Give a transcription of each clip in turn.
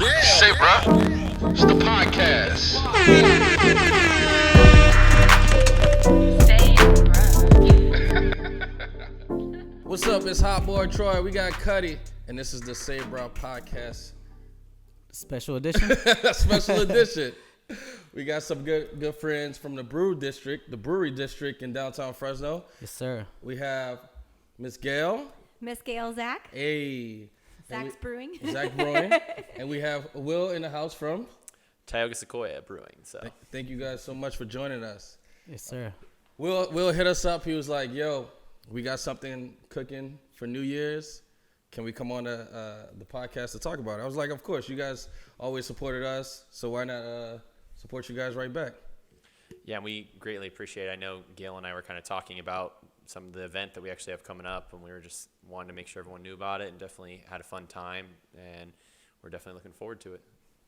Yeah. Say, bruh, it's the podcast. Say, bruh. What's up? It's Hot Boy Troy. We got Cuddy, and this is the Say Bro podcast Special edition. special edition. We got some good friends from the Brew District, the Brewery District in Downtown Fresno. Yes, sir. We have Miss Gail. Miss Gail Zack. Hey. Zack's Brewing. Zack Brewing. And we have Will in the house from Tioga Sequoia Brewing. So Thank you guys so much for joining us. Yes, sir. Will hit us up. He was like, yo, we got something cooking for New Year's. Can we come on the podcast to talk about it? I was like, of course. You guys always supported us, so why not support you guys right back? yeah, we greatly appreciate it. I know Gail and I were kind of talking about some of the event that we actually have coming up, and we were just wanting to make sure everyone knew about it and definitely had a fun time, and we're definitely looking forward to it.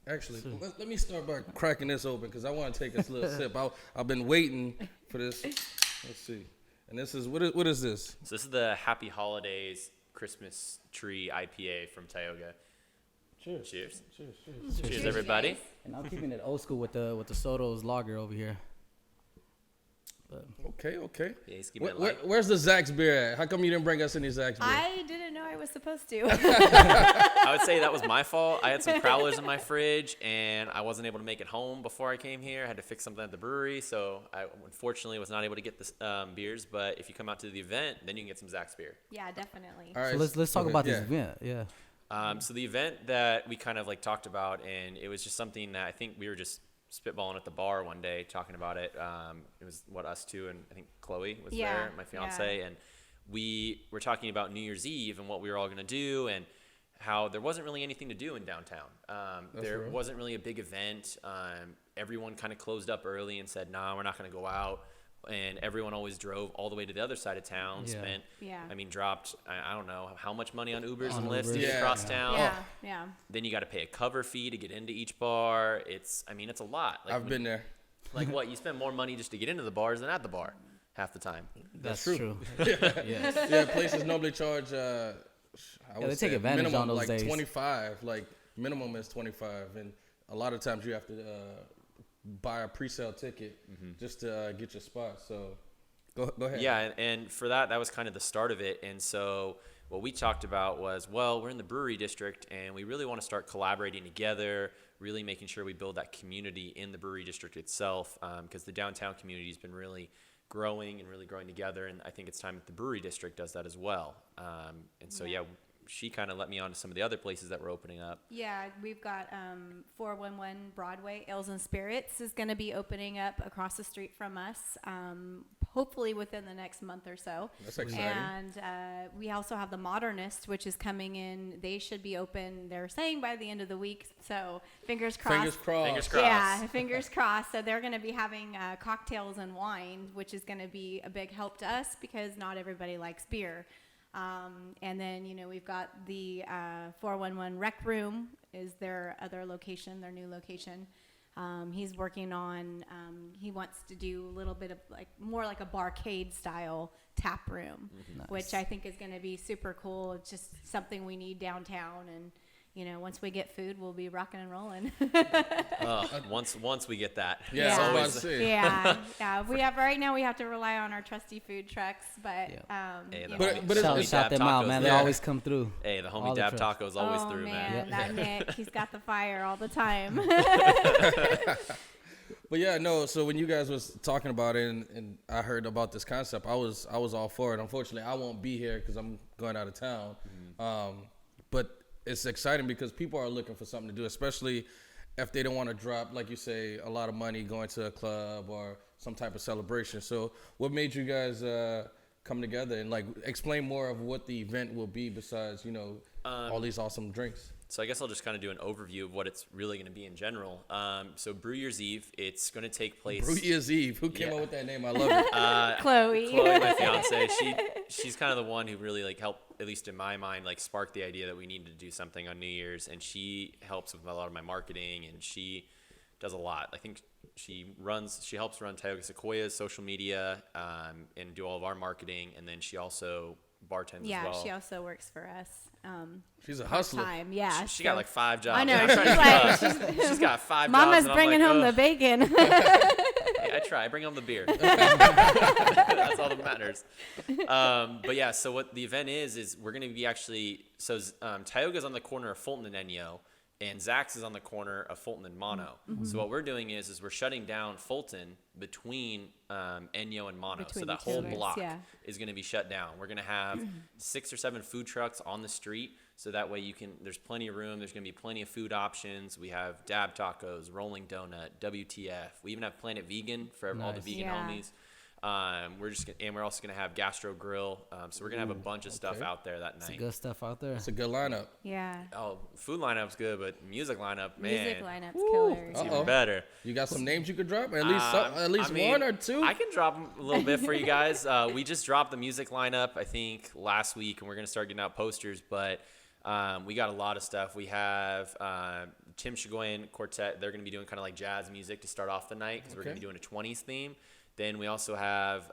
Actually, let me start by cracking this open because I want to take this little sip. I've been waiting for this. Let's see. And this is, what is this? So this is the Happy Holidays Christmas Tree IPA from Tioga. Cheers. Cheers. Cheers. Cheers, everybody. And I'm keeping it old school with the Soto's lager over here. Okay. Yeah, he's keeping it light. Where's the Zack's beer at? How come you didn't bring us any Zack's beer? I didn't know I was supposed to. I would say that was my fault. I had some crowlers in my fridge, and I wasn't able to make it home before I came here. I had to fix something at the brewery, so I unfortunately was not able to get the beers. But if you come out to the event, then you can get some Zack's beer. Yeah, definitely. All right. So let's talk okay, about yeah. this event. Yeah. So the event that we kind of like talked about, and it was just something that I think we were just spitballing at the bar one day talking about it. It was us two, and I think Chloe was there, my fiance, and we were talking about New Year's Eve and what we were all going to do, and how there wasn't really anything to do in downtown. There wasn't really a big event. Everyone kind of closed up early and said, nah, we're not going to go out. And everyone always drove all the way to the other side of town, dropped, I don't know, how much money on Ubers and Lyfts to get across town. Yeah. Then you got to pay a cover fee to get into each bar. It's a lot. Like, I've been there. Like what? You spend more money just to get into the bars than at the bar half the time. That's true. Yeah, places normally charge, I would they say take advantage minimum, on those like days. 25. Like, minimum is 25. And a lot of times you have to buy a pre-sale ticket just to get your spot. So go ahead. Yeah, and for that was kind of the start of it. And so what we talked about was, well, we're in the Brewery District, and we really want to start collaborating together, really making sure we build that community in the Brewery District itself, because the downtown community has been really growing together, and I think it's time that the Brewery District does that as well. And so, she kind of let me on to some of the other places that were opening up. Yeah, we've got 411 Broadway, Ales and Spirits is going to be opening up across the street from us, hopefully within the next month or so. That's exciting. And we also have the Modernist, which is coming in. They should be open, they're saying, by the end of the week. So fingers crossed. Fingers crossed. Fingers crossed. Yeah, fingers crossed. So they're going to be having cocktails and wine, which is going to be a big help to us because not everybody likes beer. And then, we've got the 411 Rec Room is their other location, their new location. He's working on, he wants to do a little bit of more like a barcade style tap room, which I think is going to be super cool. It's just something we need downtown, and once we get food, we'll be rocking and rolling. Once we get that. Yeah, I was about to say. Yeah. We have to rely on our trusty food trucks, but Shout them out, man. They always come through. Hey, the homie Dab Taco's always through, man. That Nick, he's got the fire all the time. But so when you guys was talking about it and I heard about this concept, I was all for it. Unfortunately, I won't be here because I'm going out of town. But it's exciting because people are looking for something to do, especially if they don't want to drop, like you say, a lot of money going to a club or some type of celebration. So what made you guys come together and explain more of what the event will be besides, all these awesome drinks? So I guess I'll just kind of do an overview of what it's really going to be in general. So Brew Years Eve, it's going to take place. Brew Years Eve. Who came up with that name? I love it. Chloe, my fiance. She's kind of the one who really helped, at least in my mind, spark the idea that we needed to do something on New Year's. And she helps with a lot of my marketing, and she does a lot. I think she helps run Tioga Sequoia's social media and do all of our marketing. And then she also bartends as well. Yeah, she also works for us. She's a hustler. Time. Yeah. She got like 5 jobs. I know. I'm She's trying to like, keep up. She's got 5 Mama's jobs. bringing home the bacon. Hey, I try. I bring home the beer. That's all that matters. But yeah, so what the event is we're going to be actually, so Tioga's on the corner of Fulton and Enyo, and Zack's is on the corner of Fulton and Mono. Mm-hmm. So what we're doing is we're shutting down Fulton between Enyo and Mono. Between so that the whole two, block yeah. is going to be shut down. We're going to have 6 or 7 food trucks on the street. So that way there's plenty of room. There's going to be plenty of food options. We have Dab Tacos, Rolling Donut, WTF. We even have Planet Vegan for all the vegan homies. We're also gonna have Gastro Grill. So we're gonna have a bunch of stuff out there that night. Some good stuff out there. It's a good lineup. Yeah. Oh, food lineup's good, but music lineup, man, Music lineup's killer. it's even better. You got some names you could drop? At least one or two? I can drop a little bit for you guys. We just dropped the music lineup, I think, last week, and we're gonna start getting out posters. But we got a lot of stuff. We have Tim Shigoyan Quartet. They're gonna be doing kind of like jazz music to start off the night because we're gonna be doing a 20s theme. Then we also have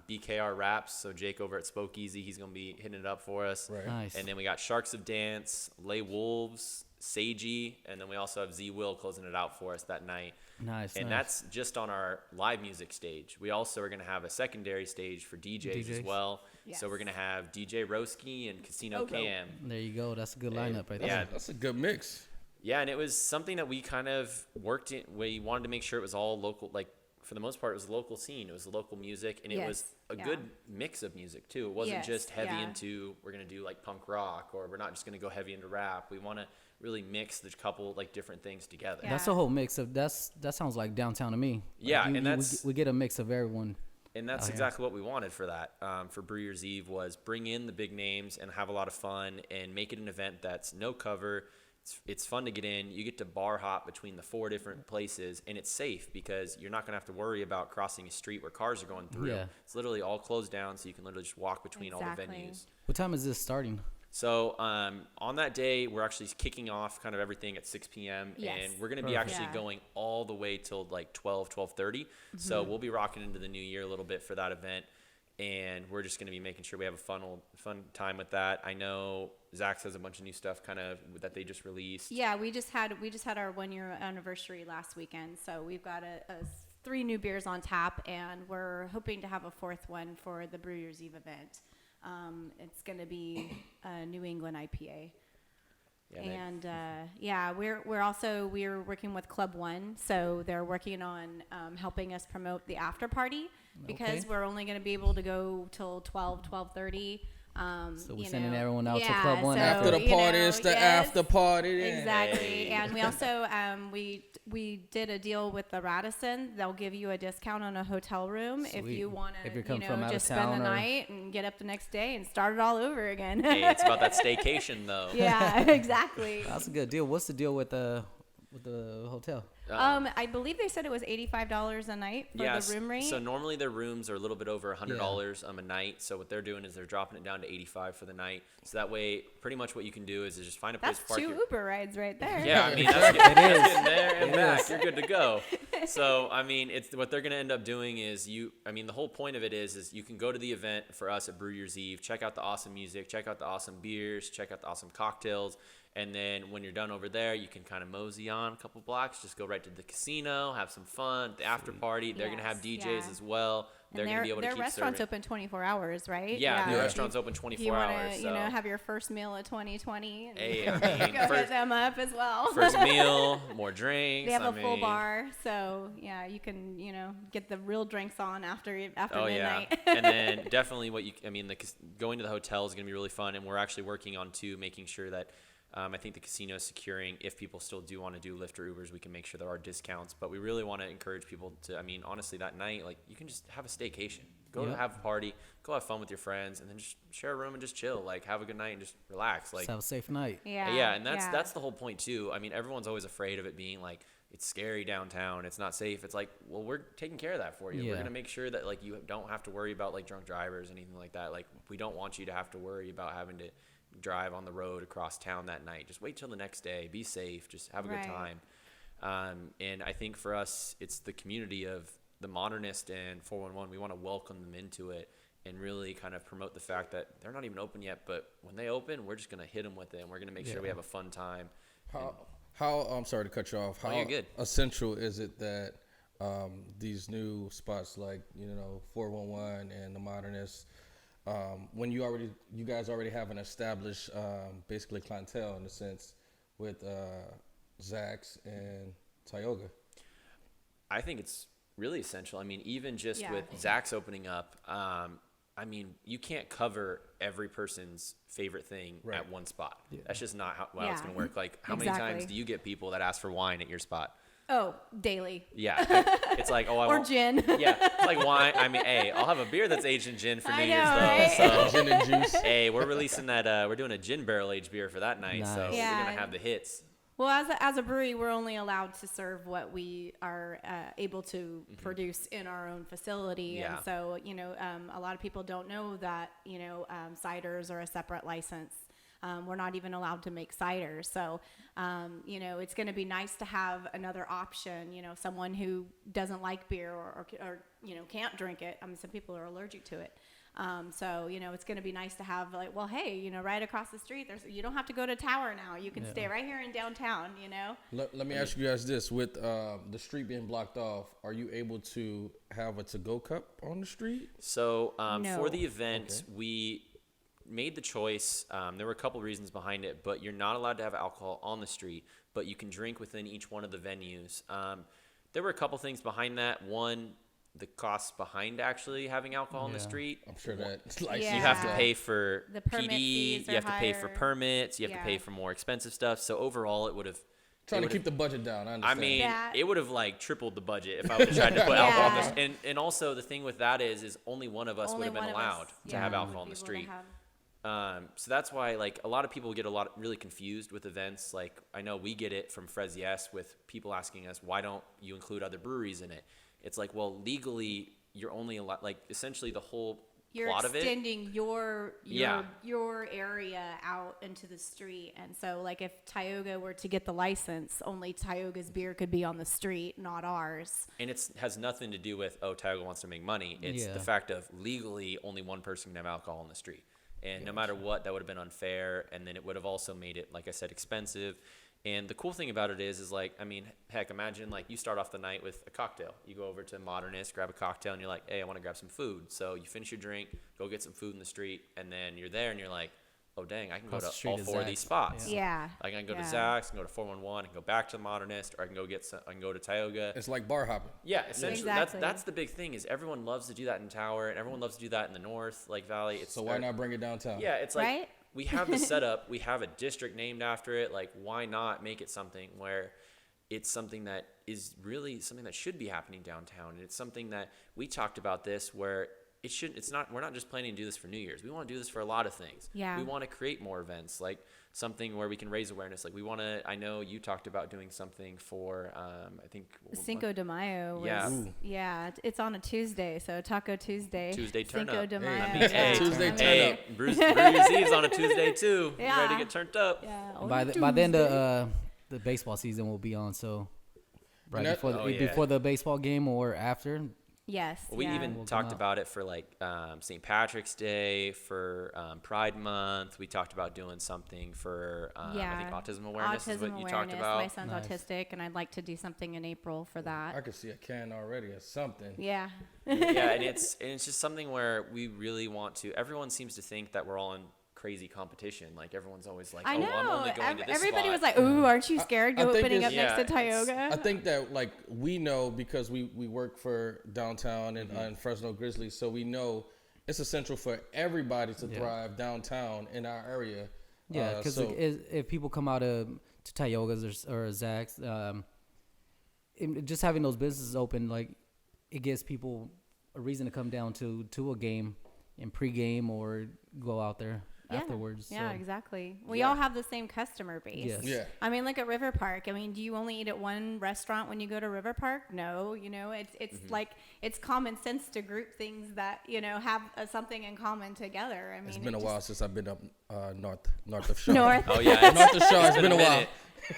BKR Raps, so Jake over at Spokeasy, he's going to be hitting it up for us. Right. Nice. And then we got Sharks of Dance, Lay Wolves, Seiji, and then we also have Z Will closing it out for us that night. Nice. And that's just on our live music stage. We also are going to have a secondary stage for DJs as well. Yes. So we're going to have DJ Roski and Casino Cam. There you go. That's a good lineup right there. Yeah. That's a good mix. Yeah, and it was something that we kind of worked in. We wanted to make sure it was all local, like, for the most part, it was a local scene. It was local music, and it was a good mix of music, too. It wasn't just heavy into, we're going to do, like, punk rock, or we're not just going to go heavy into rap. We want to really mix the couple, like, different things together. Yeah. That's a whole mix of that sounds like downtown to me. Like Yeah, and that's... we get a mix of everyone. And that's exactly what we wanted for that, for Brew Years Eve, was bring in the big names and have a lot of fun and make it an event that's no cover. It's fun to get in. You get to bar hop between the 4 different places, and it's safe because you're not going to have to worry about crossing a street where cars are going through. Yeah. It's literally all closed down, so you can literally just walk between all the venues. What time is this starting? So on that day, we're actually kicking off kind of everything at 6 p.m. Yes. And we're going to be actually going all the way till like 12:30. So we'll be rocking into the new year a little bit for that event. And we're just going to be making sure we have a fun time with that. I know Zack has a bunch of new stuff kind of that they just released. Yeah, we just had our 1-year anniversary last weekend, so we've got 3 new beers on tap, and we're hoping to have a 4th one for the Brew Years Eve event. It's going to be a New England IPA. Yeah, and we're working with Club One, so they're working on helping us promote the after party because we're only going to be able to go till 12:30. So we're sending everyone out to Club One after the party. It's the after party. Exactly. Hey. And we also we did a deal with the Radisson. They'll give you a discount on a hotel room if you want to just spend the night and get up the next day and start it all over again. Hey, it's about that staycation though. Yeah, exactly. That's a good deal. What's the deal with the hotel? I believe they said it was $85 a night for the room rate. So normally their rooms are a little bit over $100 a night. So what they're doing is they're dropping it down to $85 for the night. So that way, pretty much what you can do is just find a place That's to park. 2 Uber rides right there. Yeah, I mean that's getting there and back. You're good to go. So I mean, it's what they're going to end up doing is the whole point of it is you can go to the event for us at Brew Years Eve, check out the awesome music, check out the awesome beers, check out the awesome cocktails. And then when you're done over there, you can kind of mosey on a couple blocks, just go right to the casino, have some fun, the after party. They're going to have DJs as well. They're going to be able to keep serving. Their restaurant's open 24 hours, right? Yeah, the restaurant's open 24 hours. If you want to, have your first meal of 2020. And hey, I mean, go hit them up as well. First meal, more drinks. They have a full bar, so yeah, you can get the real drinks on after midnight. Yeah, and then definitely going to the hotel is going to be really fun, and we're actually working on making sure that. I think the casino is securing if people still do want to do Lyft or Ubers, we can make sure there are discounts. But we really want to encourage people to, honestly, that night, like, you can just have a staycation. Go have a party, go have fun with your friends, and then just share a room and just chill. Like, have a good night and just relax. Like, just have a safe night. Yeah, and that's the whole point, too. I mean, everyone's always afraid of it being, like, it's scary downtown, it's not safe. It's like, well, we're taking care of that for you. We're going to make sure that, like, you don't have to worry about, like, drunk drivers, anything like that. Like, we don't want you to have to worry about having to drive on the road across town that night. Just wait till the next day. Be safe. Just have a good time. And I think for us, it's the community of the Modernist and 411. We want to welcome them into it and really kind of promote the fact that they're not even open yet, but when they open, we're just going to hit them with it, and we're going to make sure we have a fun time. How I'm sorry to cut you off. How you're good. essential is it that these new spots like 411 and the Modernist, when you guys already have an established basically clientele in a sense with Zack's and Tioga? I think it's really essential. I mean, even just with Zack's opening up, I mean, you can't cover every person's favorite thing at one spot. Yeah. That's just not how it's going to work. Like, how many times do you get people that ask for wine at your spot? Oh, daily. Yeah. It's like, oh, I or want gin. Yeah. It's like wine. I mean, hey, I'll have a beer that's aged in gin for New Year's, though. Right? So, gin and juice. Hey, we're releasing that. We're doing a gin barrel aged beer for that night. Nice. So we're going to have the hits. Well, as a brewery, we're only allowed to serve what we are able to produce in our own facility. Yeah. And so, a lot of people don't know that, ciders are a separate license. We're not even allowed to make ciders. So, it's going to be nice to have another option, someone who doesn't like beer or can't drink it. I mean, some people are allergic to it. So, it's going to be nice to have like, well, hey, right across the street, you don't have to go to Tower now. You can stay right here in downtown, Let me ask you guys this. With the street being blocked off, are you able to have a to-go cup on the street? So No. for the event, we made the choice. There were a couple reasons behind it, but you're not allowed to have alcohol on the street, but you can drink within each one of the venues. There were a couple things behind that. One, the costs behind actually having alcohol on the street. I'm sure that You have to pay for The permit PD, fees you have to pay for higher. permits, you have to pay for more expensive stuff. So overall, it would have trying to keep the budget down. I understand. I mean, Yeah. it would have like tripled the budget if I would have tried to put alcohol on the and also the thing with that is only one of us would have been allowed to have alcohol on the street. So that's why like a lot of people get really confused with events. Like I know we get it from Fres Yes with people asking us, why don't you include other breweries in it? It's like, well, legally you're only allowed, like essentially the whole plot of it. You're extending your area out into the street. And so like if Tioga were to get the license, only Tioga's beer could be on the street, not ours. And it has nothing to do with, Tioga wants to make money. It's the fact of legally only one person can have alcohol on the street. And no matter what, that would have been unfair. And then it would have also made it, like I said, expensive. And the cool thing about it is like, I mean, heck, imagine like you start off the night with a cocktail. You go over to Modernist, grab a cocktail, and you're like, hey, I want to grab some food. So you finish your drink, go get some food in the street, and then you're there and you're like, oh, dang, I can go to all four of these spots. Yeah. Like I can go to Zack's, I can go to 411, I can go back to the Modernist, or I can go to Tioga. It's like bar hopping. Yeah, essentially. Exactly. That's the big thing is everyone loves to do that in Tower, and everyone loves to do that in the North, like Valley. So why not bring it downtown? Yeah, it's like Right? we have the setup, we have a district named after it. Like, why not make it something where it's something that is really something that should be happening downtown? And it's something that we talked about this where it shouldn't. It's not. We're not just planning to do this for New Year's. We want to do this for a lot of things. Yeah. We want to create more events, like something where we can raise awareness. Like we want to. I know you talked about doing something for. I think Cinco de Mayo. Yeah. Yeah. It's on a Tuesday, so Taco Tuesday. Tuesday turn Cinco up. de Mayo. Hey, Tuesday turn hey, up. Brew Year's Eve's on a Tuesday too. Yeah. You ready to get turned up? Yeah. By then the baseball season will be on, so before the baseball game or after. Yes. Well, we even talked about it for like St. Patrick's Day, for Pride Month. We talked about doing something for I think autism awareness is what you talked about. My son's autistic, and I'd like to do something in April for that. I could see a can already or something. Yeah. Yeah, and it's just something where we really want to. Everyone seems to think that we're all in crazy competition. Like everyone's always like, I know. I'm only going to this Everybody spot. was like, "Ooh, aren't you scared? I think Opening up it's- next to Tioga." I think that like we know because we work for downtown and Fresno Grizzlies, so we know it's essential for everybody to thrive downtown in our area. Yeah, because if people come out to Tioga's or Zack's, just having those businesses open, like it gives people a reason to come down to a game and pregame or go out there afterwards. Yeah, so. exactly. We all have the same customer base. Yes. Yeah. I mean, look at River Park. I mean, do you only eat at one restaurant when you go to River Park? No. It's like it's common sense to group things that have something in common together. I mean, It's been a while since I've been up north of Shaw. North. Oh yeah, North of Shaw. It's been a while.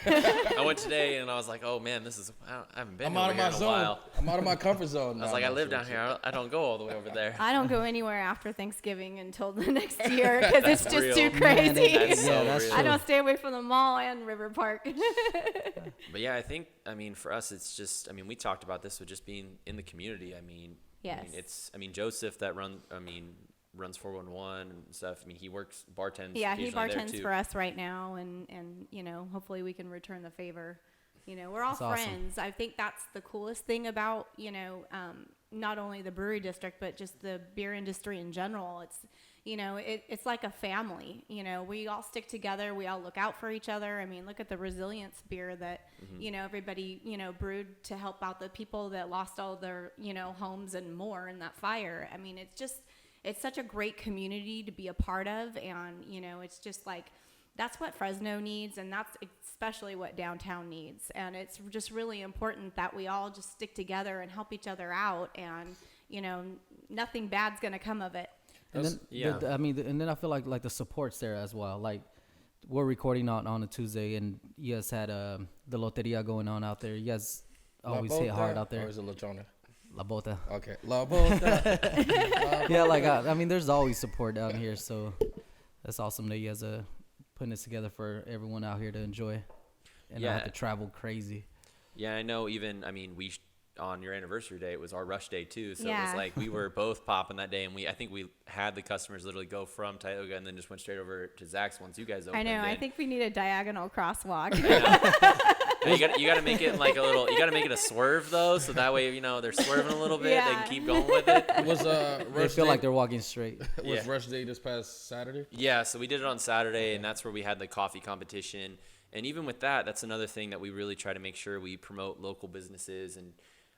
I went today and I was like, oh man, I haven't been I'm over out of here my in a zone. while. I'm out of my comfort zone. I was like, I live down here. I don't go all the way over there. I don't go anywhere after Thanksgiving until the next year because it's That's just real. too Man, crazy. That's so that's real. I don't stay away from the mall and River Park. But yeah, I mean, for us, it's just, we talked about this with just being in the community. Yes. Joseph that runs 411 and stuff. He works bartends. Yeah, he occasionally there, bartends too. for us right now, and hopefully we can return the favor. We're all That's awesome. friends. I think that's the coolest thing about not only the brewery district but just the beer industry in general. It's it's like a family. We all stick together. We all look out for each other. Look at the resilience beer that everybody brewed to help out the people that lost all their homes and more in that fire. It's such a great community to be a part of, and it's just like that's what Fresno needs, and that's especially what downtown needs. And it's just really important that we all just stick together and help each other out, and nothing bad's gonna come of it. And then, and then I feel like the support's there as well. Like we're recording on a Tuesday, and you guys had the loteria going on out there. You guys always hit hard out there. Or is it Lechona? La Bota. Okay, La Bota. Yeah, there's always support down here, so that's awesome that you guys are putting this together for everyone out here to enjoy, and not have to travel crazy. Yeah, I know. Even on your anniversary day, it was our rush day too. So Yeah. it was like we were both popping that day, and I think we had the customers literally go from Tioga and then just went straight over to Zack's once you guys opened. I know. I think we need a diagonal crosswalk. You got to make it like a little. You got to make it a swerve though, so that way they're swerving a little bit. They Yeah. can keep going with it. Was They Rush feel Day, like they're walking straight. was Yeah. Rush Day this past Saturday? Yeah, so we did it on Saturday, and that's where we had the coffee competition. And even with that, that's another thing that we really try to make sure we promote local businesses. And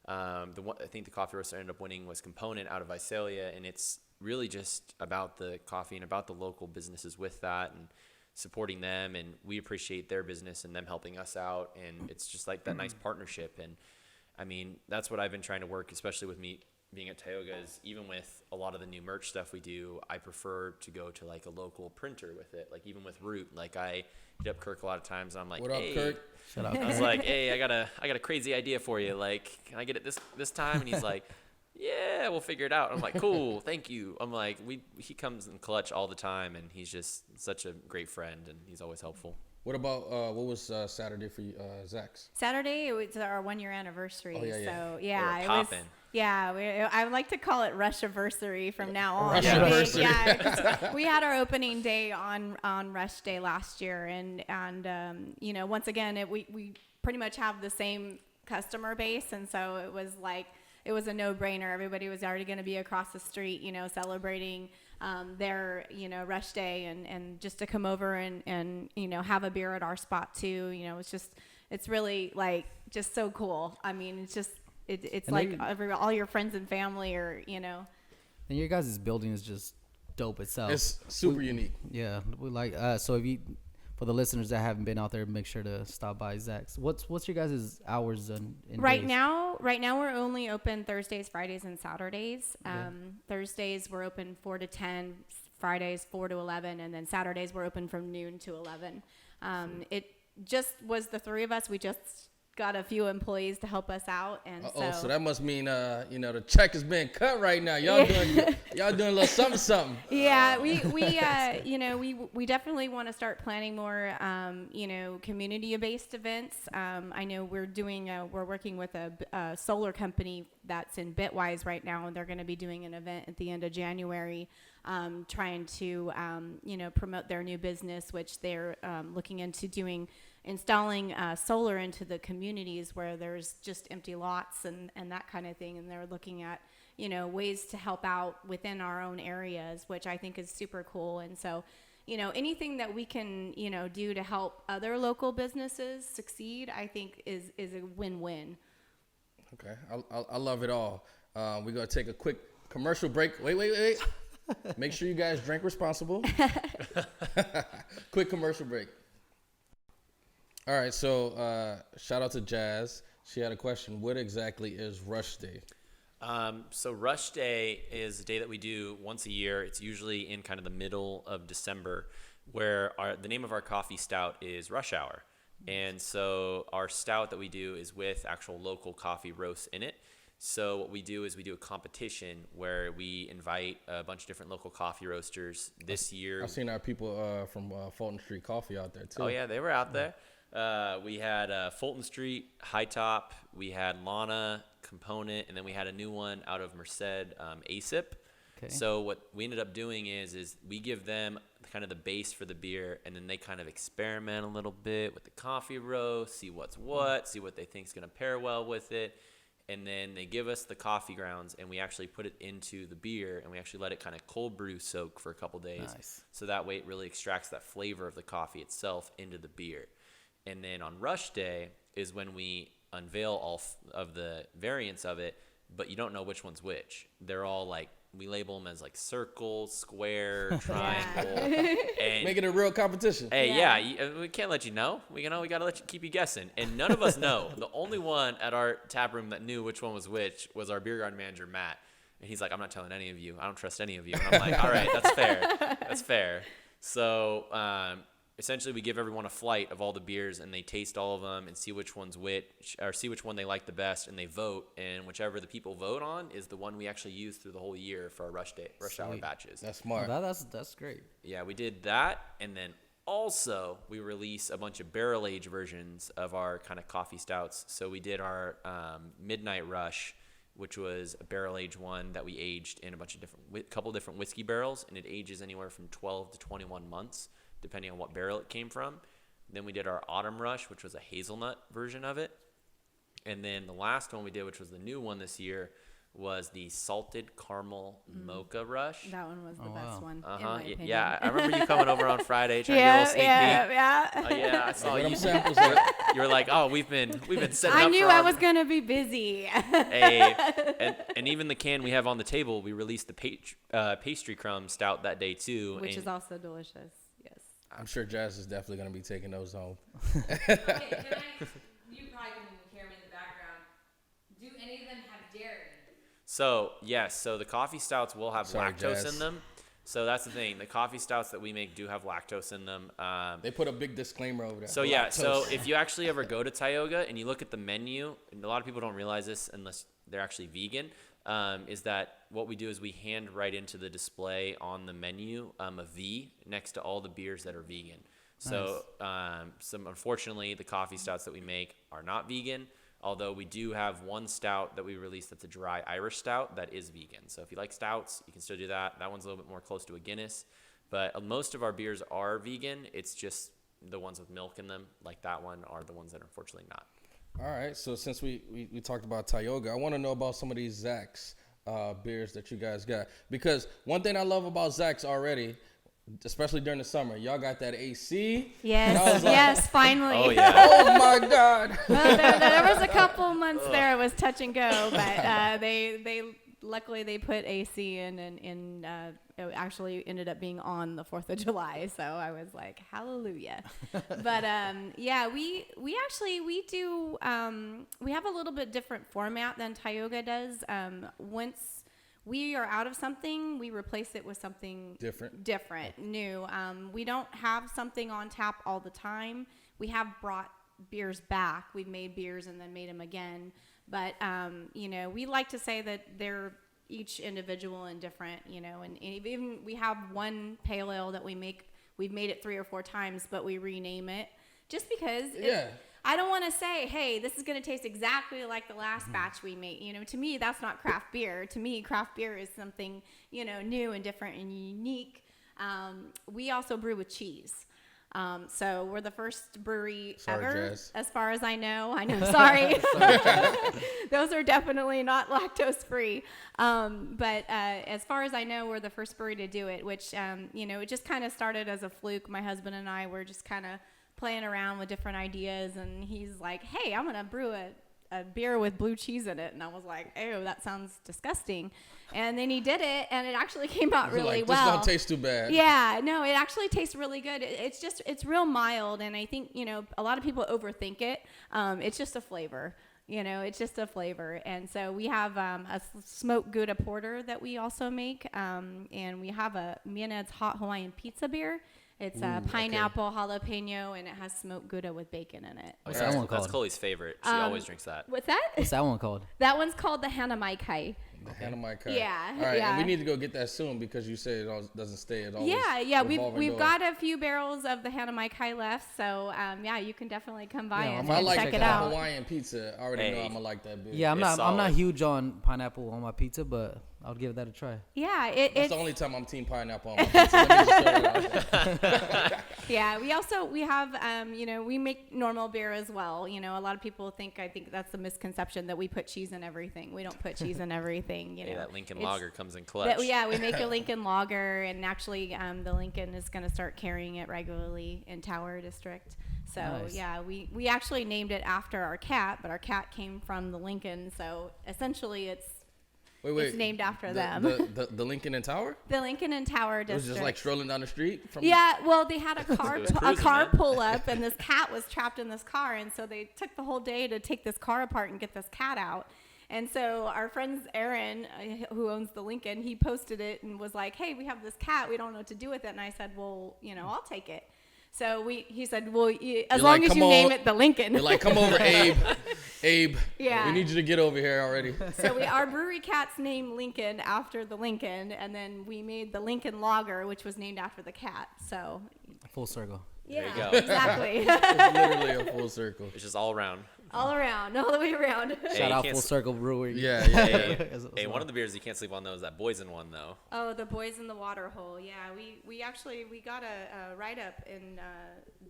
I think the coffee roaster ended up winning was Component out of Visalia, and it's really just about the coffee and about the local businesses with that and supporting them. And we appreciate their business and them helping us out. And it's just like that nice partnership. And that's what I've been trying to work, especially with me being at Tioga, is even with a lot of the new merch stuff we do, I prefer to go to like a local printer with it. Like even with Root, like I hit up Kirk a lot of times. And I'm like, What up, hey. Kirk? Shut up. I was like, hey, I got a crazy idea for you. Like, can I get it this time? And he's like, yeah, we'll figure it out. I'm like, cool, thank you. I'm like, he comes in clutch all the time, and he's just such a great friend, and he's always helpful. What about what was Saturday for you, Zack's? Saturday, it was our 1 year anniversary. Oh, yeah, yeah. So yeah, We're it poppin'. was. Yeah, I would like to call it Rush-iversary from now on. Rush I think. anniversary. Yeah, 'cause we had our opening day on Rush Day last year, and once again, we pretty much have the same customer base, and so it was a no-brainer. Everybody was already going to be across the street, celebrating their Rush Day, and just to come over and have a beer at our spot too. It's really like just so cool. It's And like they- all your friends and family are. And your guys' building is just dope itself. It's super unique. Yeah, we like so if you, for the listeners that haven't been out there, make sure to stop by Zack's. What's your guys' hours and Right days? now we're only open Thursdays, Fridays, and Saturdays. Thursdays we're open 4 to 10, Fridays 4 to 11, and then Saturdays we're open from noon to 11. It just was the three of us. We just got a few employees to help us out, and So that must mean the check is being cut right now. Y'all doing a little something. Yeah, we definitely want to start planning more, community-based events. I know we're working with a solar company that's in Bitwise right now, and they're going to be doing an event at the end of January, trying to, promote their new business, which they're looking into installing solar into the communities where there's just empty lots and that kind of thing, and they're looking at ways to help out within our own areas, which I think is super cool. And so anything that we can do to help other local businesses succeed, I think is a win-win. Okay, I love it all. We're gonna take a quick commercial break. Wait. Make sure you guys drink responsible. Quick commercial break. All right, so shout out to Jazz. She had a question. What exactly is Rush Day? So Rush Day is a day that we do once a year. It's usually in kind of the middle of December, where the name of our coffee stout is Rush Hour. And so our stout that we do is with actual local coffee roasts in it. So what we do is we do a competition where we invite a bunch of different local coffee roasters. This year, I've seen our people from Fulton Street Coffee out there too. oh yeah, they were out there. We had Fulton Street, High Top. We had Lana, Component, and then we had a new one out of Merced, ASIP. Okay. So what we ended up doing is we give them kind of the base for the beer, and then they kind of experiment a little bit with the coffee roast, see what's what, see what they think is going to pair well with it. And then they give us the coffee grounds, and we actually put it into the beer, and we actually let it kind of cold brew soak for a couple days. Nice. So that way it really extracts that flavor of the coffee itself into the beer. And then on rush day is when we unveil all of the variants of it, but you don't know which one's which. They're all like, we label them as like circle, square, triangle. And Make it a real competition. hey, we can't let you know. We got to keep you guessing. And none of us know. The only one at our tap room that knew which one was which was our beer garden manager, Matt. And he's like, I'm not telling any of you. I don't trust any of you. And I'm like, all right, that's fair. That's fair. So essentially we give everyone a flight of all the beers, and they taste all of them and see which one's which, or see which one they like the best, and they vote. And whichever the people vote on is the one we actually use through the whole year for our rush hour batches. That's smart. That's great. Yeah, we did that, and then also we release a bunch of barrel age versions of our kind of coffee stouts. So we did our Midnight Rush, which was a barrel aged one that we aged in a bunch of couple different whiskey barrels, and it ages anywhere from 12 to 21 months, depending on what barrel it came from. Then we did our Autumn Rush, which was a hazelnut version of it. And then the last one we did, which was the new one this year, was the Salted Caramel Mocha Rush. That one was the best one, in Uh-huh. my opinion. Yeah, I remember you coming over on Friday trying to get a little sneak peek. Yeah, I saw Get you. them samples there. You were like, oh, we've been setting I up knew for I our- was going to be busy. and even the can we have on the table, we released the pastry crumb stout that day too. Which and is also delicious. Yes. I'm sure Jazz is definitely going to be taking those home. Okay, you probably can hear me in the background. Do any of them have dairy? So yes, so the coffee stouts will have Sorry, lactose Jazz. in them. So that's the thing. The coffee stouts that we make do have lactose in them. They put a big disclaimer over there. So yeah, Lactose. so if you actually ever go to Tioga and you look at the menu, and a lot of people don't realize this unless they're actually vegan, is that what we do is we hand write into the display on the menu a V next to all the beers that are vegan. So unfortunately, the coffee stouts that we make are not vegan, although we do have one stout that we released that's a dry Irish stout that is vegan. So if you like stouts, you can still do that. That one's a little bit more close to a Guinness. But most of our beers are vegan. It's just the ones with milk in them, like that one, are the ones that are unfortunately not. All right, so since we talked about Tioga, I want to know about some of these Zack's beers that you guys got. Because one thing I love about Zack's already, especially during the summer, y'all got that AC. Yes, And I was like, yes, finally. Oh, yeah. Oh my God. Well, there was a couple months there it was touch and go, but they luckily they put AC in, and it actually ended up being on the 4th of July, so I was like, hallelujah. But yeah, we do we have a little bit different format than Tioga does. Once we are out of something, we replace it with something different, new. We don't have something on tap all the time. We have brought beers back. We've made beers and then made them again. But, we like to say that they're each individual and different, and even we have one pale ale that we've made it 3 or 4 times, but we rename it just because I don't want to say, hey, this is going to taste exactly like the last batch we made. To me, that's not craft beer. To me, craft beer is something, new and different and unique. We also brew with cheese. So we're the first brewery ever, Jazz. as far as I know. Sorry. Those are definitely not lactose free. But as far as I know, we're the first brewery to do it, which, it just kind of started as a fluke. My husband and I were just kind of playing around with different ideas, and he's like, hey, I'm going to brew a beer with blue cheese in it. And I was like, oh, that sounds disgusting. And then he did it, and it actually came out really well. This don't taste too bad. Yeah, no, it actually tastes really good. It's real mild, and I think, a lot of people overthink it. It's just a flavor. It's just a flavor. And so we have a smoked Gouda porter that we also make, and we have a Mianed's hot Hawaiian pizza beer, It's pineapple, jalapeno, and it has smoked Gouda with bacon in it. What's that one That's called? Chloe's favorite. She always drinks that. What's that? What's that one called? That one's called the Hanamaikai. The Hanamaikai. Yeah, All right, yeah. and we need to go get that soon because you say it doesn't stay at all. Yeah. We've got a few barrels of the Hanamaikai left, so yeah, you can definitely come by and If I like check it a out. Hawaiian pizza, I already know I'm gonna like that beer. Yeah, I'm It's not solid. huge on pineapple on my pizza, but I'll give that a try. Yeah, That's it's the only time I'm team pineapple on my pizza. Let me just throw it out there. yeah. We have we make normal beer as well. You know, a lot of people I think that's the misconception that we put cheese in everything. We don't put cheese in everything. You know, That Lincoln Lager comes in clutch. we make a Lincoln Lager, and actually, the Lincoln is going to start carrying it regularly in Tower District. So Nice. yeah, we actually named it after our cat, but our cat came from the Lincoln, so essentially it's Wait. named after them. The Lincoln and Tower? The Lincoln and Tower It District. was just like strolling down the street from. Yeah, well, they had a car It was cruising, man. pull up, and this cat was trapped in this car, and so they took the whole day to take this car apart and get this cat out. And so our friend Aaron, who owns the Lincoln, he posted it and was like, "Hey, we have this cat. We don't know what to do with it." And I said, "Well, I'll take it." So he said, "Well, as long as you name it the Lincoln." You're like, come over, Abe. Abe. Yeah. We need you to get over here already. So our brewery cat's named Lincoln after the Lincoln, and then we made the Lincoln Lager, which was named after the cat. So Full circle. There you yeah, go. exactly. It's literally a full circle. It's just all around. all around, all the way around. Hey, Shout you out can't Full s- Circle Brewery. Yeah. Hey, one of the beers you can't sleep on though is that Boys in One though. Oh, the Boys in the Water Hole. Yeah, we actually got a write up in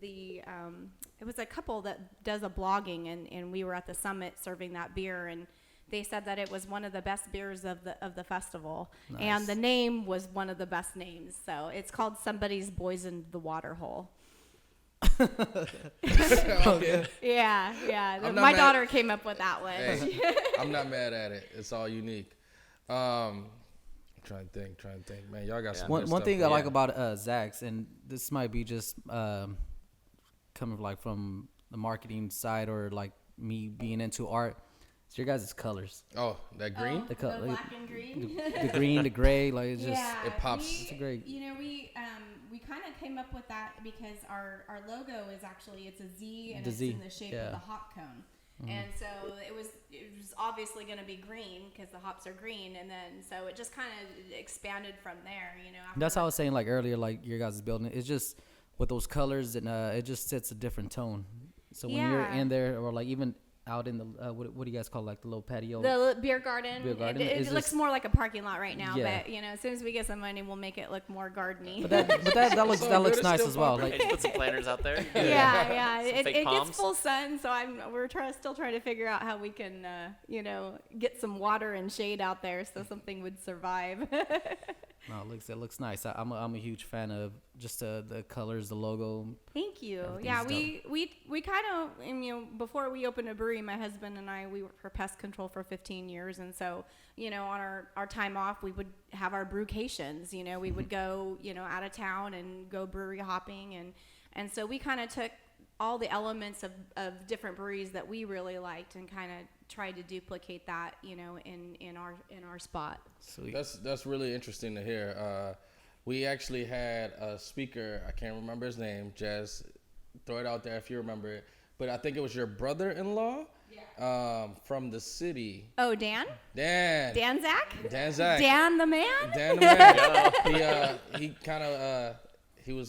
it was a couple that does a blogging, and we were at the summit serving that beer, and they said that it was one of the best beers of the festival, and the name was one of the best names. So it's called Somebody's Boys in the Water Hole. Okay. Yeah. I'm not My mad- daughter came up with that one. Hey, I'm not mad at it. It's all unique. I'm trying to think. Man, y'all got some One good one stuff thing I here. like about Zack's, and this might be just coming like from the marketing side or like me being into art, it's your guys' colors. Oh, that green? The color, black and green. the green, the gray, like it's just Yeah, it pops. It's a great. We kind of came up with that because our logo is actually it's a Z and The it's Z, in the shape yeah. of the hop cone. And so it was obviously going to be green because the hops are green, and then so it just kind of expanded from there. That's how I was saying like earlier, like your guys' building. It's just with those colors, and it just sets a different tone. So when you're Yeah. in there, or like even out in the what do you guys call like the little patio? The beer garden. Beer garden It is looks just- more like a parking lot right now, Yeah. but as soon as we get some money, we'll make it look more gardeny. But that looks So that good, looks it's nice still as well. popular. Hey, Like just put some planters out there. yeah. Some It fake gets palms. full sun, so we're still trying to figure out how we can, get some water and shade out there so something would survive. no, it looks nice. I'm a huge fan of just the colors, the logo. Thank you. Everything's Yeah, dope. we kind of, before we opened a brewery, my husband and I, we worked for pest control for 15 years. And so, on our time off, we would have our brewcations, we would go, out of town and go brewery hopping. And so we kind of took all the elements of different breweries that we really liked and kind of tried to duplicate that, in our spot. Sweet. That's really interesting to hear. We actually had a speaker. I can't remember his name. Jazz, throw it out there if you remember it. But I think it was your brother-in-law from the city. Oh, Dan? Dan. Dan Zack? Dan Zack. Dan the man? Dan the man. He kind of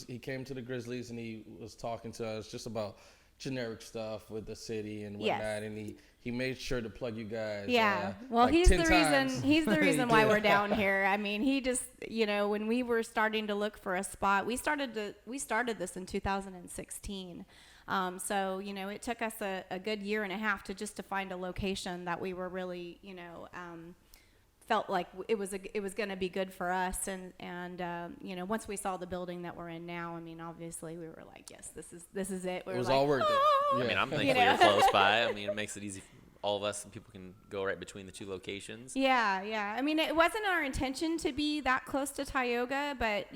he came to the Grizzlies and he was talking to us just about generic stuff with the city and whatnot, Yes. and he made sure to plug you guys. Yeah. Well, like he's 10 the times. reason. He's the He reason why did. we're down here. I mean, he just, when we were starting to look for a spot, we started this in 2016. So it took us a good year and a half to find a location that we were really, felt like it was going to be good for us. And once we saw the building that we're in now, I mean, obviously we were like, yes, this is it. We It were was like, all worth it. "Oh." Yeah. I mean, I'm thankful you're close by. I mean, it makes it easy for all of us, and people can go right between the two locations. Yeah. I mean, it wasn't our intention to be that close to Tioga, but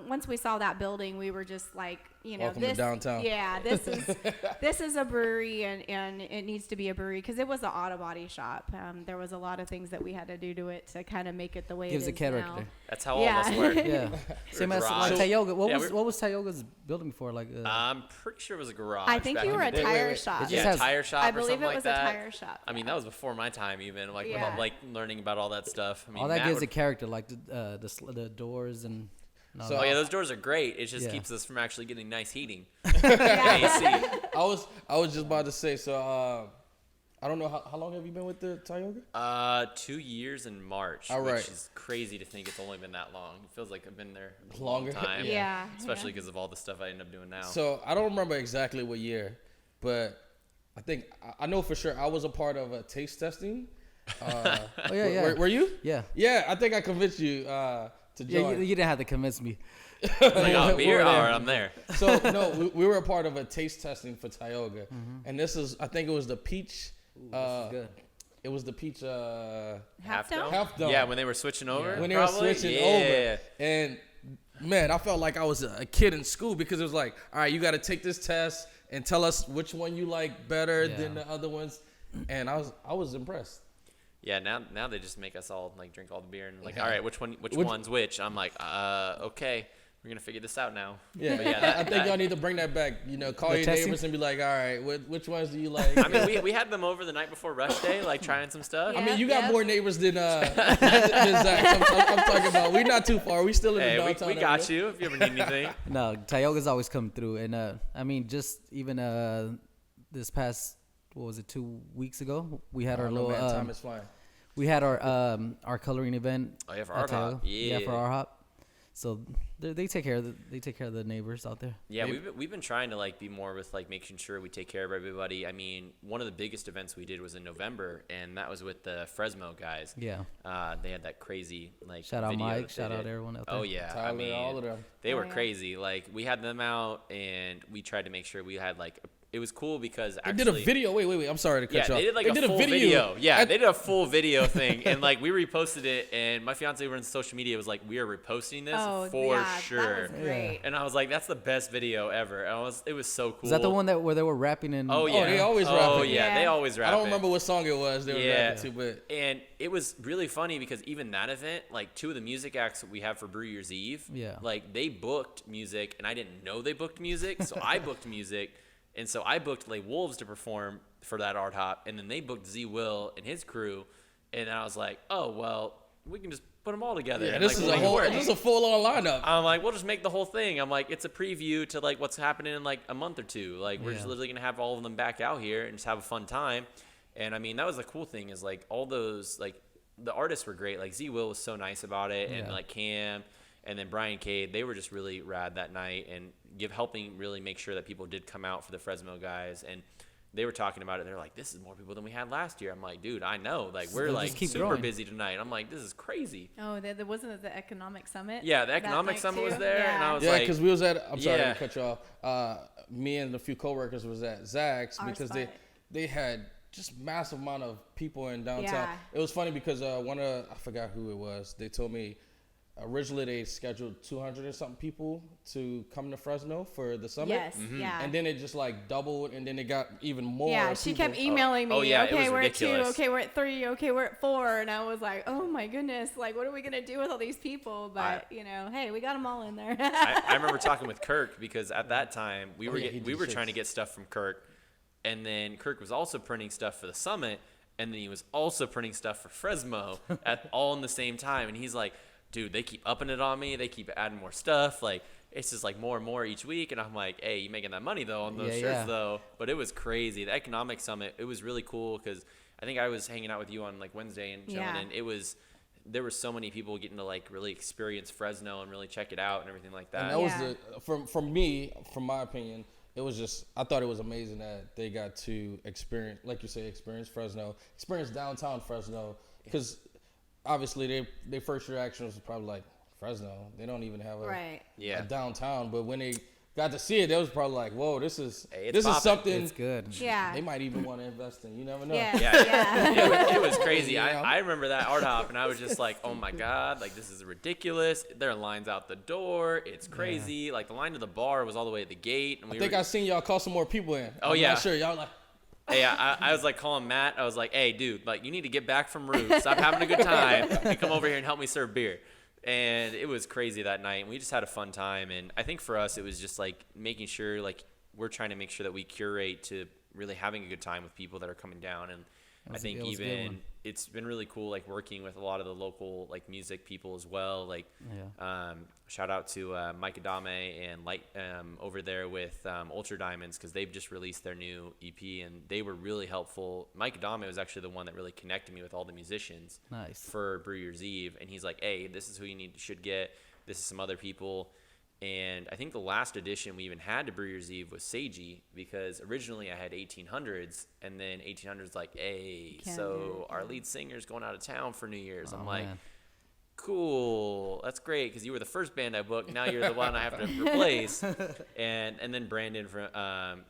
once we saw that building, we were just like, Welcome this to downtown. Yeah, this is a brewery, and it needs to be a brewery because it was an auto body shop. There was a lot of things that we had to do to it to kind of make it the way Gives it it is character. now. That's how all of us work. Yeah. Same as like garage. Tioga. Yeah, What was Tioga's building before? Like I'm pretty sure it was a garage. I think back you in were a the day. tire shop. It just Yeah, has- tire shop I or believe something it like was that. a tire shop. I mean, that was before my time even. Like, Yeah. like learning about all that stuff. I mean, all that Matt gives would- it character, like the doors and. all So- that. Oh yeah, those doors are great. It just Yeah. keeps us from actually getting nice heating. Yeah. AC. I was just about to say. So I don't know how long have you been with the Tioga? 2 years in March, All right. which is crazy to think it's only been that long. It feels like I've been there a Longer. long time. Yeah. Especially because of all the stuff I end up doing now. So I don't remember exactly what year, but I think I know for sure I was a part of a taste testing. Oh yeah, yeah. Were you? Yeah. Yeah, I think I convinced you to Yeah, join. you didn't have to convince me. It's like, oh, we beer? were All there. right, I'm there. So no, we were a part of a taste testing for Tioga, and this is I think it was the peach. This is good. It was the peach. Half dome? Half dome. Yeah, when they were switching over. When they were probably? switching Yeah. over, and man, I felt like I was a kid in school because it was like, all right, you got to take this test and tell us which one you like better Yeah. than the other ones, and I was impressed. Yeah, now they just make us all like drink all the beer and like, all right, which one's which? I'm like, okay, we're gonna figure this out now. Yeah, But yeah, I think y'all need to bring that back. You know, call The your testing? neighbors and be like, all right, which ones do you like? I mean, we had them over the night before rush day, like trying some stuff. Yeah. I mean, you got Yep. more neighbors than Zack. I'm talking about. We're not too far. We still in Hey, the downtown we got area. you if you ever need anything. No, Tioga's always come through, and I mean, just even this past, what was it, 2 weeks ago, we had our I don't know, little man, time is flying. we had our coloring event. Oh, yeah, for at our hop. Tioga. Yeah, for Yeah. our hop. So they take care of the neighbors out there. Yeah, we've been trying to like be more with like making sure we take care of everybody. I mean, one of the biggest events we did was in November, and that was with the Fresno guys. Yeah. They had that crazy like Shout out video Mike. that they Shout out did. everyone out there. Oh yeah, I Tyler, mean, all of them. they Oh, were yeah. crazy. Like we had them out, and we tried to make sure we had like it was cool because They actually did a video. Wait. I'm sorry to cut Yeah, you off. they did like a full video. Yeah, they did a full video thing, and like we reposted it, and my fiance runs social media was like, "We are reposting this for yeah, sure." That was great. And I was like, "That's the best video ever." And it was so cool. Is that the one where they were rapping in? Oh yeah, they always Oh rapping. yeah, they Yeah. always rap. I don't remember what song it was. They were Yeah. rapping to, but And it was really funny because even that event, like 2 of the music acts that we have for Brew Years Eve, Yeah. like they booked music, and I didn't know they booked music, so I booked music, and so I booked Les Wolves to perform for that art hop, and then they booked Z Will and his crew, and I was like, oh well, we can just put them all together. yeah, and, this like, is we'll a make it whole. work. This is a full on lineup. I'm like, we'll just make the whole thing. I'm like, it's a preview to like what's happening in like a month or two. Like we're just Yeah. literally gonna have all of them back out here and just have a fun time. And I mean, that was the cool thing is like all those like the artists were great. Like Z Will was so nice about it, and Yeah. like Cam, and then Brian Cade, they were just really rad that night and helping really make sure that people did come out for the Fresno guys. And they were talking about it. They're like, this is more people than we had last year. I'm like, dude, I know. Like we're Just like keep super growing. busy tonight. I'm like, this is crazy. Oh, there wasn't the economic summit. Yeah, the that economic night, summit was too? there, and I was Yeah, like, because we was at. I'm sorry Yeah. to cut you off. Me and a few coworkers was at Zack's Our because spot. they had just massive amount of people in downtown. Yeah. It was funny because I forgot who it was. They told me originally they scheduled 200 or something people to come to Fresno for the summit. Yes, yeah. And then it just like doubled, and then it got even more. Yeah, she people. kept emailing me. Oh, yeah, it okay, was we're ridiculous. at 2. Okay, we're at 3. Okay, we're at 4. And I was like, oh my goodness, like what are we gonna do with all these people? But hey, we got them all in there. I remember talking with Kirk because at that time we were yeah, he we did were shit. trying to get stuff from Kirk, and then Kirk was also printing stuff for the summit, and then he was also printing stuff for Fresno at all in the same time, and he's like, dude, they keep upping it on me, they keep adding more stuff, like it's just like more and more each week, and I'm like, hey, you making that money though on those Yeah, shirts yeah. though. But it was crazy. The economic summit, it was really cool because I think I was hanging out with you on like Wednesday and chilling, Yeah. and there were so many people getting to like really experience Fresno and really check it out and everything like that. And that was Yeah. from me, from my opinion, it was just, I thought it was amazing that they got to experience, like you say, experience Fresno, experience downtown Fresno, because obviously their first reaction was probably like, Fresno, they don't even have a Right. Yeah. downtown, but when they got to see it, they was probably like, "Whoa, this is Hey, it's this is poppin'. something." It's good. Yeah. They might even want to invest in. You never know. Yeah. Yeah, it was crazy. You know? I remember that art hop, and I was just like, oh my god, like this is ridiculous. There are lines out the door. It's crazy. Like the line to the bar was all the way at the gate, and I think I seen y'all call some more people in. Oh, I'm yeah. not sure y'all like. Hey, I was like calling Matt. I was like, hey, dude, like you need to get back from Roots. Stop having a good time and come over here and help me serve beer. And it was crazy that night, and we just had a fun time. And I think for us, it was just like making sure, like we're trying to make sure that we curate to really having a good time with people that are coming down. And I think even it's been really cool, like working with a lot of the local like music people as well. Like, shout out to Mike Adame and Light over there with Ultra Diamonds, because they've just released their new EP, and they were really helpful. Mike Adame was actually the one that really connected me with all the musicians for Brew Years Eve, and he's like, hey, this is who you should get. This is some other people. And I think the last edition we even had to Brew Year's Eve was Seiji, because originally I had 1800s, and then 1800s like, hey, so our lead singer's going out of town for New Year's. I'm like, cool, that's great, because you were the first band I booked. Now you're the one I have to replace. And then Brandon from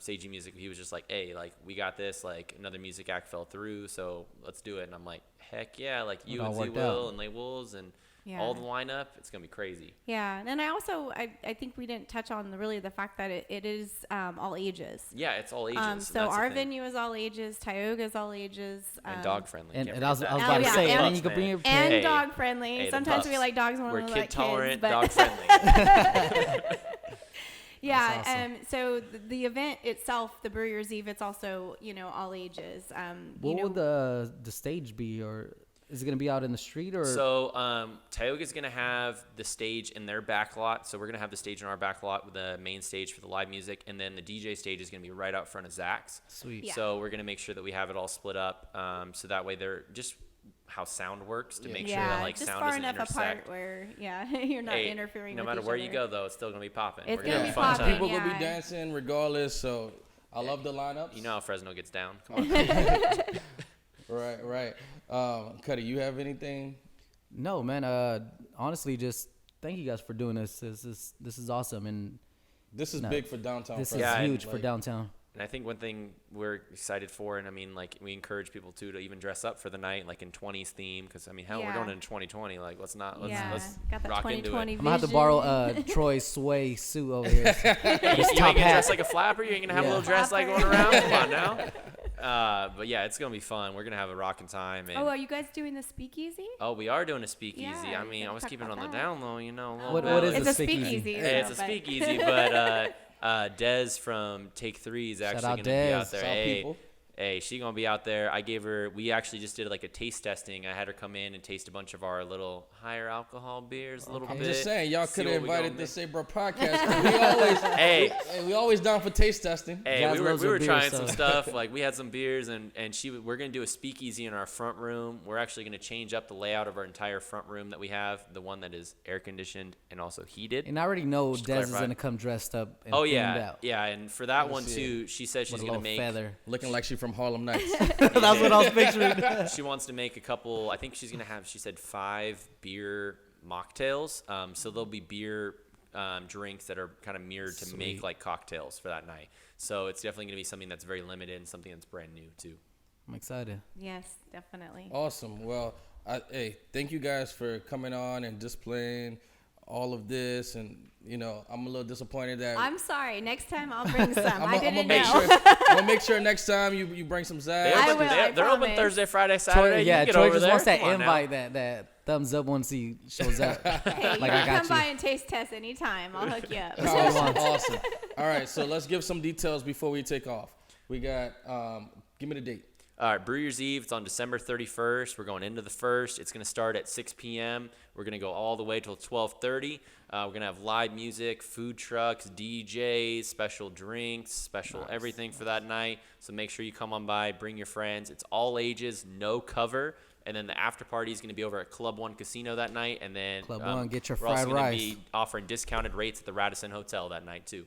Seiji Music, he was just like, hey, like we got this. Like another music act fell through, so let's do it. And I'm like, heck yeah, like you and Z Will and Lay Wolves and all the lineup, it's gonna be crazy. Yeah, and I also I think we didn't touch on the fact that it is all ages. Yeah, it's all ages. So our venue is all ages. Tioga is all ages. And dog friendly. And I was about to say, and you can bring your and dog friendly. Hey, sometimes we like dogs more We're than we kid like tolerant, kids, but dog friendly. yeah. Awesome. So the event itself, the Brew Years Eve, it's also all ages. What would the stage be, or is it going to be out in the street, or? So Tioga's going to have the stage in their back lot. So we're going to have the stage in our back lot with the main stage for the live music. And then the DJ stage is going to be right out front of Zack's. Sweet. Yeah. So we're going to make sure that we have it all split up. So that way they're just how sound works to make sure that like just sound far doesn't enough intersect. apart where you're not interfering no with matter each where other. you go, though, it's still going to be popping. It's We're going to gonna have be a fun popping. time. People gonna be dancing regardless, so I love the lineups. You know how Fresno gets down. Come on. Right. Cuddy, you have anything? No, man. Honestly, just thank you guys for doing this. This is awesome, and This is big for downtown. this Fresno. is huge for downtown. And I think one thing we're excited for, and I mean, like, we encourage people to even dress up for the night, like in 20s theme, because I mean, hell, we're going into 2020. Like, let's got that rock into it. 2020 I'm gonna have to borrow Troy's sway suit over here. You ain't gonna dress like a flapper. You ain't gonna have a little dress like going around. Come on now. But yeah, it's gonna be fun. We're gonna have a rocking time. And are you guys doing the speakeasy? oh, we are doing a speakeasy. Yeah, I mean, I was talk keeping it on about the that. down low, you know. What is It's a a speakeasy? speakeasy. Hey, it's a speakeasy, but Des from Take Three is actually out going to be Des. out there. Shout Hey, people. hey, she going to be out there. We actually just did like a taste testing. I had her come in and taste a bunch of our little higher alcohol beers a little I'm bit. just saying, y'all see could have what we invited gonna the make. Sabra podcast. 'Cause we always, Hey. we always down for taste testing. Hey, Jazz we were loves her beer, trying so- some stuff. Like we had some beers, and we're gonna do a speakeasy in our front room. We're actually gonna change up the layout of our entire front room that we have, the one that is air conditioned and also heated. And I already know Just to Des is clarify. gonna come dressed up. And Oh themed yeah, out yeah. And for that one see too, she said she's with a gonna little make. feather. Looking like she from Harlem Nights. That's what I was picturing. She wants to make a couple. I think she's gonna have. She said 5 beer mocktails. So there'll be beer drinks that are kind of mirrored to make like cocktails for that night. So it's definitely gonna be something that's very limited and something that's brand new too. I'm excited. Yes, definitely. Awesome. Well, hey, thank you guys for coming on and displaying all of this. And, I'm a little disappointed that I'm sorry. Next time I'll bring some. I'm I didn't know. I'm gonna make sure next time you bring some Zack. I will, I They're open promise. Thursday, Friday, Saturday. Troy, You get Troy over just there. wants that Come on now. invite, that thumbs up once he shows up. Hey, you Like, can I got come by you. and taste test anytime. I'll hook you up. Awesome. All right, so let's give some details before we take off. We got, give me the date. All right, Brew Years Eve. It's on December 31st. We're going into the 1st. It's going to start at 6 p.m. We're going to go all the way till 12:30. We're going to have live music, food trucks, DJs, special drinks, special everything for that night. So make sure you come on by, bring your friends. It's all ages, no cover. And then the after party is going to be over at Club One Casino that night. And then Club One, get your we're also fried gonna rice. be offering discounted rates at the Radisson Hotel that night too.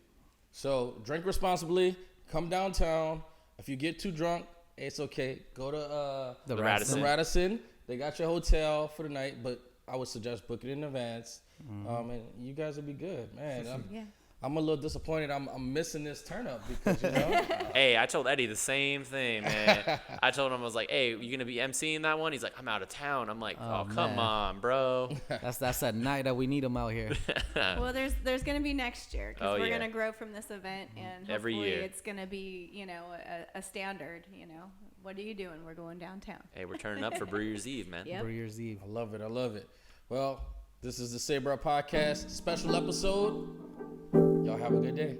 So drink responsibly. Come downtown. If you get too drunk, it's okay. Go to The The Radisson. the Radisson. They got your hotel for the night, but I would suggest booking in advance. And you guys will be good, man. Yeah. I'm a little disappointed. I'm missing this turn up because Hey, I told Eddie the same thing, man. I told him, I was like, hey, you gonna be emceeing that one? He's like, I'm out of town. I'm like, oh come man. on, bro. That's that night that we need them out here. Well, there's going to be next year because Oh, we're yeah. going to grow from this event, and Every hopefully year. it's going to be, you know, a standard. You know, what are you doing? We're going downtown. Hey, we're turning up for Brew Years Eve, man. Yep. Brew Years Eve. I love it. I love it. Well, this is the Saber Podcast special episode. Y'all have a good day.